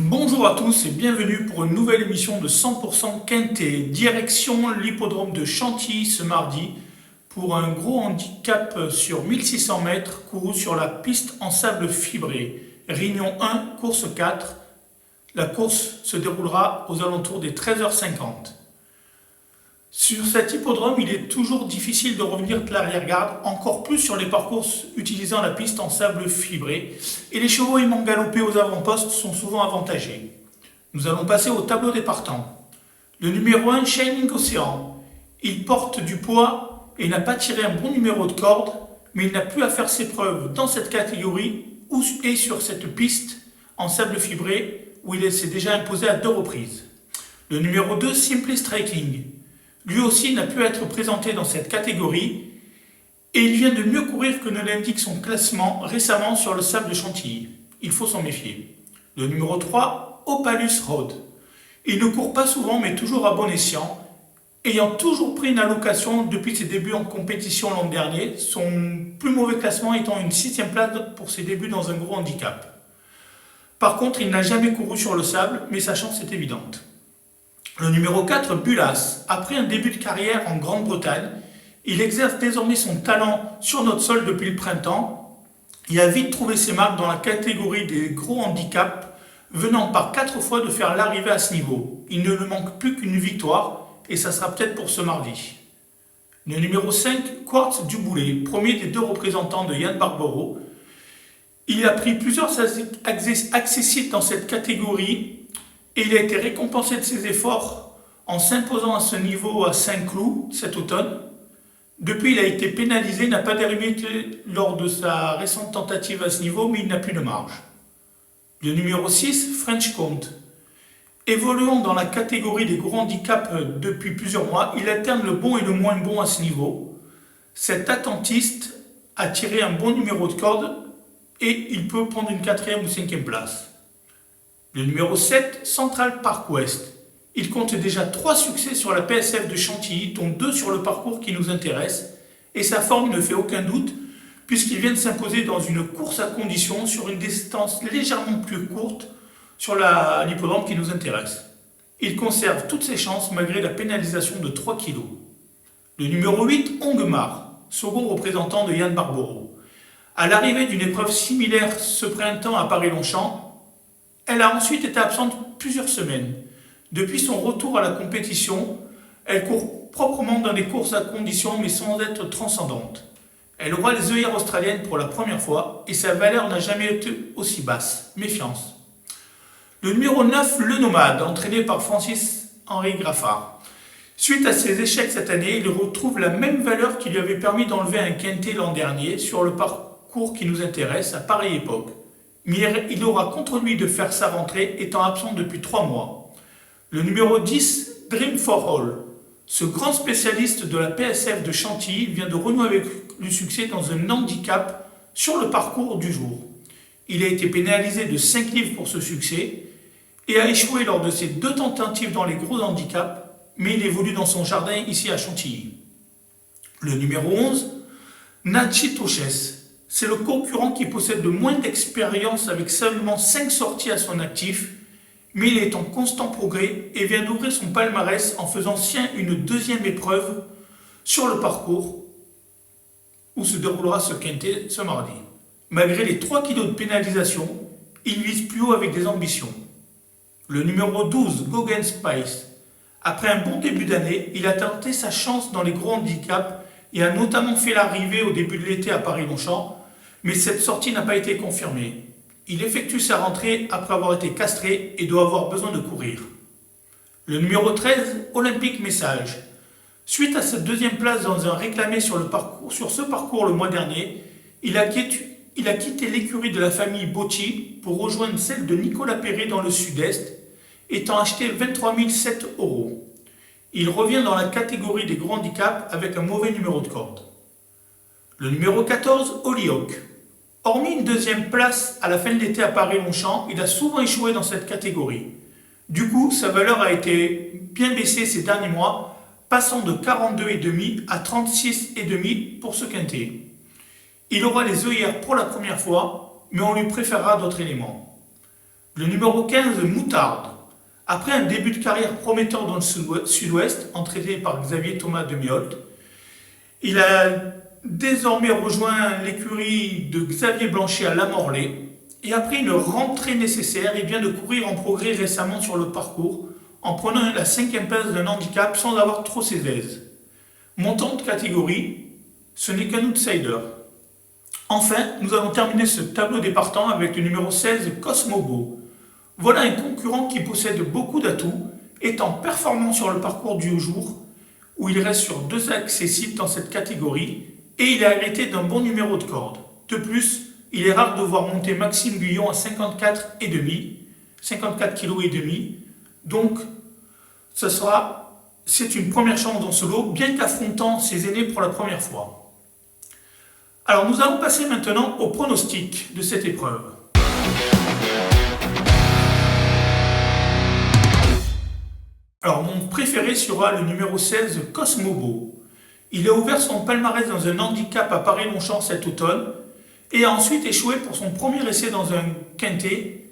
Bonjour à tous et bienvenue pour une nouvelle émission de 100% Quintet. Direction l'hippodrome de Chantilly ce mardi pour un gros handicap sur 1600 mètres couru sur la piste en sable fibré. Réunion 1, course 4. La course se déroulera aux alentours des 13h50. Sur cet hippodrome, il est toujours difficile de revenir de l'arrière-garde, encore plus sur les parcours utilisant la piste en sable fibré, et les chevaux aimant galoper aux avant-postes sont souvent avantagés. Nous allons passer au tableau des partants. Le numéro 1, Shining Ocean. Il porte du poids et n'a pas tiré un bon numéro de corde, mais il n'a plus à faire ses preuves dans cette catégorie et sur cette piste en sable fibré où il s'est déjà imposé à 2 reprises. Le numéro 2, Simply Striking. Lui aussi n'a pu être présenté dans cette catégorie et il vient de mieux courir que ne l'indique son classement récemment sur le sable de Chantilly. Il faut s'en méfier. Le numéro 3, Opalus Road. Il ne court pas souvent mais toujours à bon escient, ayant toujours pris une allocation depuis ses débuts en compétition l'an dernier, son plus mauvais classement étant une 6e place pour ses débuts dans un gros handicap. Par contre, il n'a jamais couru sur le sable, mais sa chance est évidente. Le numéro 4, Bulas. Après un début de carrière en Grande-Bretagne, il exerce désormais son talent sur notre sol depuis le printemps et a vite trouvé ses marques dans la catégorie des gros handicaps, venant par 4 fois de faire l'arrivée à ce niveau. Il ne lui manque plus qu'une victoire et ça sera peut-être pour ce mardi. Le numéro 5, Quartz du Boulet, premier des 2 représentants de Yann Barbero. Il a pris plusieurs accessites dans cette catégorie et il a été récompensé de ses efforts en s'imposant à ce niveau à Saint-Cloud cet automne. Depuis, il a été pénalisé, n'a pas dérivé lors de sa récente tentative à ce niveau, mais il n'a plus de marge. Le numéro 6, French Count. Évoluant dans la catégorie des gros handicaps depuis plusieurs mois, il alterne le bon et le moins bon à ce niveau. Cet attentiste a tiré un bon numéro de corde et il peut prendre une 4e ou 5e place. Le numéro 7, Central Park West. Il compte déjà 3 succès sur la PSF de Chantilly, dont 2 sur le parcours qui nous intéresse, et sa forme ne fait aucun doute, puisqu'il vient de s'imposer dans une course à condition sur une distance légèrement plus courte sur l'hippodrome qui nous intéresse. Il conserve toutes ses chances malgré la pénalisation de 3 kg. Le numéro 8, Ongmar, second représentant de Yann Barbero. À l'arrivée d'une épreuve similaire ce printemps à Paris-Longchamp, elle a ensuite été absente plusieurs semaines. Depuis son retour à la compétition, elle court proprement dans les courses à condition mais sans être transcendante. Elle aura les œillères australiennes pour la première fois et sa valeur n'a jamais été aussi basse. Méfiance. Le numéro 9, Le Nomade, entraîné par Francis-Henri Graffard. Suite à ses échecs cette année, il retrouve la même valeur qui lui avait permis d'enlever un quintet l'an dernier sur le parcours qui nous intéresse à pareille époque. Mais il aura contre lui de faire sa rentrée étant absent depuis 3 mois. Le numéro 10, Dream for All. Ce grand spécialiste de la PSF de Chantilly vient de renouer avec le succès dans un handicap sur le parcours du jour. Il a été pénalisé de 5 livres pour ce succès et a échoué lors de ses 2 tentatives dans les gros handicaps, mais il évolue dans son jardin ici à Chantilly. Le numéro 11, Nachitoches. C'est le concurrent qui possède le moins d'expérience avec seulement 5 sorties à son actif, mais il est en constant progrès et vient d'ouvrir son palmarès en faisant sien une 2e épreuve sur le parcours où se déroulera ce quintet ce mardi. Malgré les 3 kg de pénalisation, il vise plus haut avec des ambitions. Le numéro 12, Gauguin Spice. Après un bon début d'année, il a tenté sa chance dans les gros handicaps et a notamment fait l'arrivée au début de l'été à Paris-Longchamp, mais cette sortie n'a pas été confirmée. Il effectue sa rentrée après avoir été castré et doit avoir besoin de courir. Le numéro 13, Olympique Message. Suite à sa 2e place dans un réclamé sur ce parcours le mois dernier, il a quitté l'écurie de la famille Bocci pour rejoindre celle de Nicolas Perret dans le sud-est, étant acheté 23 007 €. Il revient dans la catégorie des grands handicaps avec un mauvais numéro de corde. Le numéro 14, Holyoke. Hormis une 2e place à la fin de l'été à Paris-Longchamp, il a souvent échoué dans cette catégorie. Du coup, sa valeur a été bien baissée ces derniers mois, passant de 42,5 à 36,5 pour ce quintet. Il aura les œillères pour la première fois, mais on lui préférera d'autres éléments. Le numéro 15, Moutarde. Après un début de carrière prometteur dans le sud-ouest, entraîné par Xavier Thomas de Miolt, il a désormais rejoint l'écurie de Xavier Blanchet à Lamorlaye. Et après une rentrée nécessaire, il vient de courir en progrès récemment sur le parcours, en prenant la 5e place d'un handicap sans avoir trop ses aises. Montant de catégorie, ce n'est qu'un outsider. Enfin, nous allons terminer ce tableau des partants avec le numéro 16, Cosmobo. Voilà un concurrent qui possède beaucoup d'atouts, étant performant sur le parcours du jour, où il reste sur 2 accessibles dans cette catégorie, et il est hérité d'un bon numéro de corde. De plus, il est rare de voir monter Maxime Guyon à 54,5 kg, donc c'est une première chance dans ce lot, bien qu'affrontant ses aînés pour la première fois. Alors nous allons passer maintenant au pronostic de cette épreuve. Alors mon préféré sera le numéro 16, Cosmobo. Il a ouvert son palmarès dans un handicap à Paris-Longchamp cet automne et a ensuite échoué pour son premier essai dans un quintet,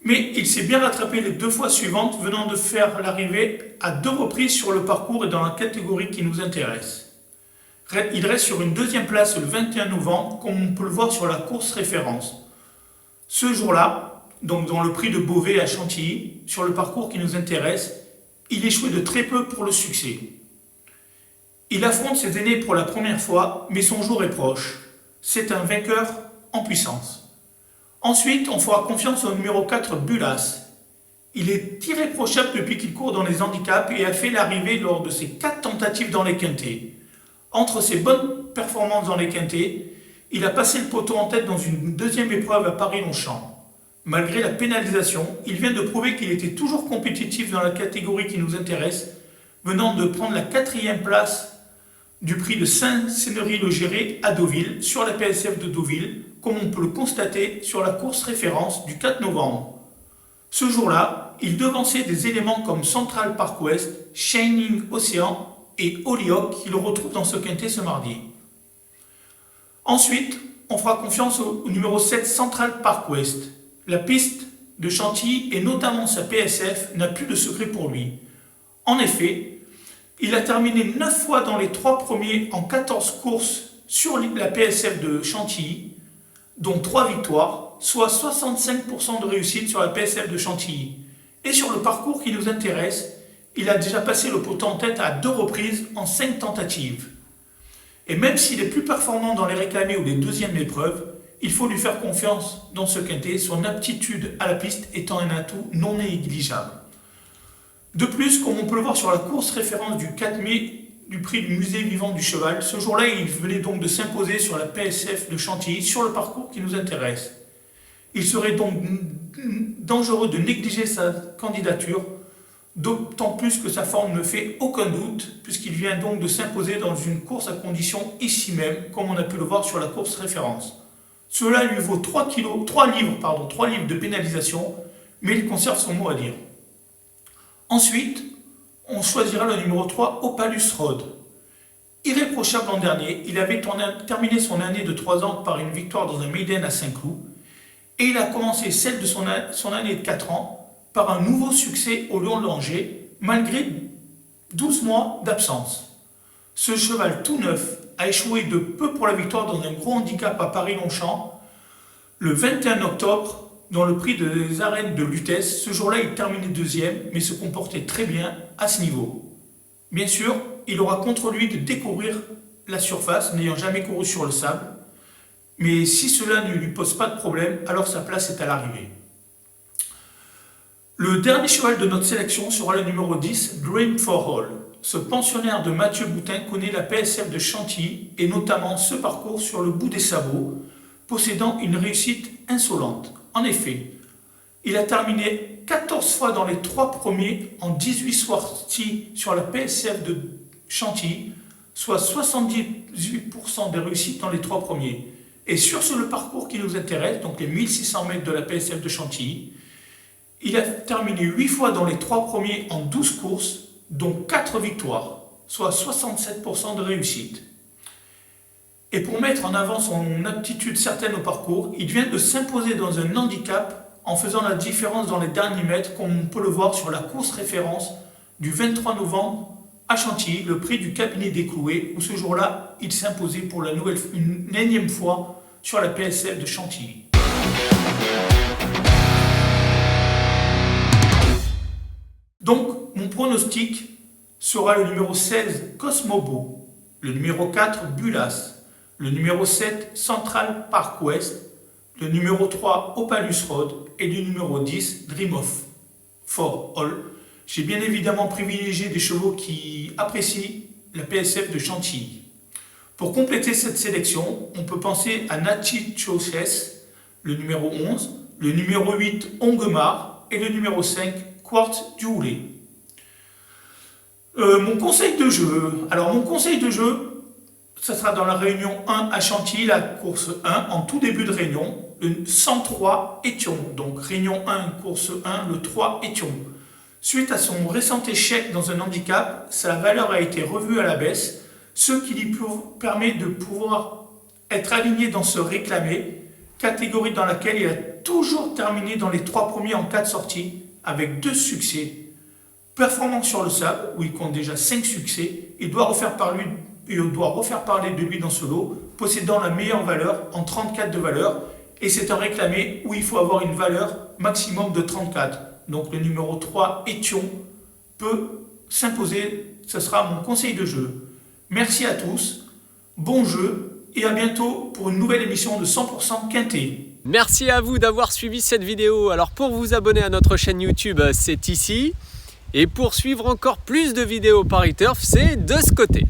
mais il s'est bien rattrapé les 2 fois suivantes, venant de faire l'arrivée à 2 reprises sur le parcours et dans la catégorie qui nous intéresse. Il reste sur une 2e place le 21 novembre, comme on peut le voir sur la course référence. Ce jour-là, donc dans le prix de Beauvais à Chantilly, sur le parcours qui nous intéresse, il échouait de très peu pour le succès. Il affronte ses aînés pour la première fois, mais son jour est proche. C'est un vainqueur en puissance. Ensuite, on fera confiance au numéro 4, Bulas. Il est irréprochable depuis qu'il court dans les handicaps et a fait l'arrivée lors de ses 4 tentatives dans les quintets. Entre ses bonnes performances dans les quintets, il a passé le poteau en tête dans une 2e épreuve à Paris-Longchamp. Malgré la pénalisation, il vient de prouver qu'il était toujours compétitif dans la catégorie qui nous intéresse, venant de prendre la 4e place du prix de Saint-Cénery-le-Géré à Deauville, sur la PSF de Deauville, comme on peut le constater sur la course référence du 4 novembre. Ce jour-là, il devançait des éléments comme Central Park West, Shining Ocean et Holyoke qui le retrouvent dans ce quintet ce mardi. Ensuite, on fera confiance au numéro 7, Central Park West. La piste de Chantilly et notamment sa PSF n'a plus de secret pour lui. En effet, il a terminé 9 fois dans les 3 premiers en 14 courses sur la PSF de Chantilly, dont 3 victoires, soit 65% de réussite sur la PSF de Chantilly. Et sur le parcours qui nous intéresse, il a déjà passé le poteau en tête à 2 reprises en 5 tentatives. Et même s'il est plus performant dans les réclamés ou les 2e épreuves, il faut lui faire confiance dans ce quintet, son aptitude à la piste étant un atout non négligeable. De plus, comme on peut le voir sur la course référence du 4 mai du prix du musée vivant du cheval, ce jour-là, il venait donc de s'imposer sur la PSF de Chantilly, sur le parcours qui nous intéresse. Il serait donc dangereux de négliger sa candidature, d'autant plus que sa forme ne fait aucun doute, puisqu'il vient donc de s'imposer dans une course à condition ici même, comme on a pu le voir sur la course référence. Cela lui vaut 3 livres de pénalisation, mais il conserve son mot à dire. Ensuite, on choisira le numéro 3, Opalus Road. Irréprochable l'an dernier, il avait terminé son année de 3 ans par une victoire dans un maiden à Saint-Cloud, et il a commencé celle de son année de 4 ans par un nouveau succès au Lion de Langeais, malgré 12 mois d'absence. Ce cheval tout neuf a échoué de peu pour la victoire dans un gros handicap à Paris-Longchamp le 21 octobre dans le prix des arènes de Lutèce. Ce jour-là, il terminait 2e, mais se comportait très bien à ce niveau. Bien sûr, il aura contre lui de découvrir la surface, n'ayant jamais couru sur le sable, mais si cela ne lui pose pas de problème, alors sa place est à l'arrivée. Le dernier cheval de notre sélection sera le numéro 10, Dream for All. Ce pensionnaire de Mathieu Boutin connaît la PSF de Chantilly et notamment ce parcours sur le bout des sabots, possédant une réussite insolente. En effet, il a terminé 14 fois dans les 3 premiers en 18 sorties sur la PSF de Chantilly, soit 78% des réussites dans les 3 premiers. Et sur le parcours qui nous intéresse, donc les 1600 mètres de la PSF de Chantilly, il a terminé 8 fois dans les 3 premiers en 12 courses, dont 4 victoires, soit 67% de réussite. Et pour mettre en avant son aptitude certaine au parcours, il vient de s'imposer dans un handicap en faisant la différence dans les derniers mètres, comme on peut le voir sur la course référence du 23 novembre à Chantilly, le prix du cabinet des Cloués, où ce jour-là, il s'est imposé pour une énième fois sur la PSF de Chantilly. Donc, mon pronostic sera le numéro 16, Cosmobo, le numéro 4, Bulas, le numéro 7, Central Park West, le numéro 3, Opalus Road et le numéro 10, Dream of for All. J'ai bien évidemment privilégié des chevaux qui apprécient la PSF de Chantilly. Pour compléter cette sélection, on peut penser à Nachi Choses, le numéro 11, le numéro 8, Ongemar et le numéro 5, Quartz du Houlet. Mon conseil de jeu, ça sera dans la réunion 1 à Chantilly, la course 1, en tout début de réunion, le 103 Étion. Donc réunion 1, course 1, le 3 Étion. Suite à son récent échec dans un handicap, sa valeur a été revue à la baisse, ce qui lui permet de pouvoir être aligné dans ce réclamé, catégorie dans laquelle il a toujours terminé dans les 3 premiers en 4 sorties, avec 2 succès. Performant sur le sable, où il compte déjà 5 succès, il doit refaire parler de lui dans ce lot, possédant la meilleure valeur en 34 de valeur, et c'est un réclamé où il faut avoir une valeur maximum de 34. Donc le numéro 3, Étion, peut s'imposer, ce sera mon conseil de jeu. Merci à tous, bon jeu, et à bientôt pour une nouvelle émission de 100% Quintet. Merci à vous d'avoir suivi cette vidéo. Alors pour vous abonner à notre chaîne YouTube, c'est ici. Et pour suivre encore plus de vidéos Paris Turf, c'est de ce côté.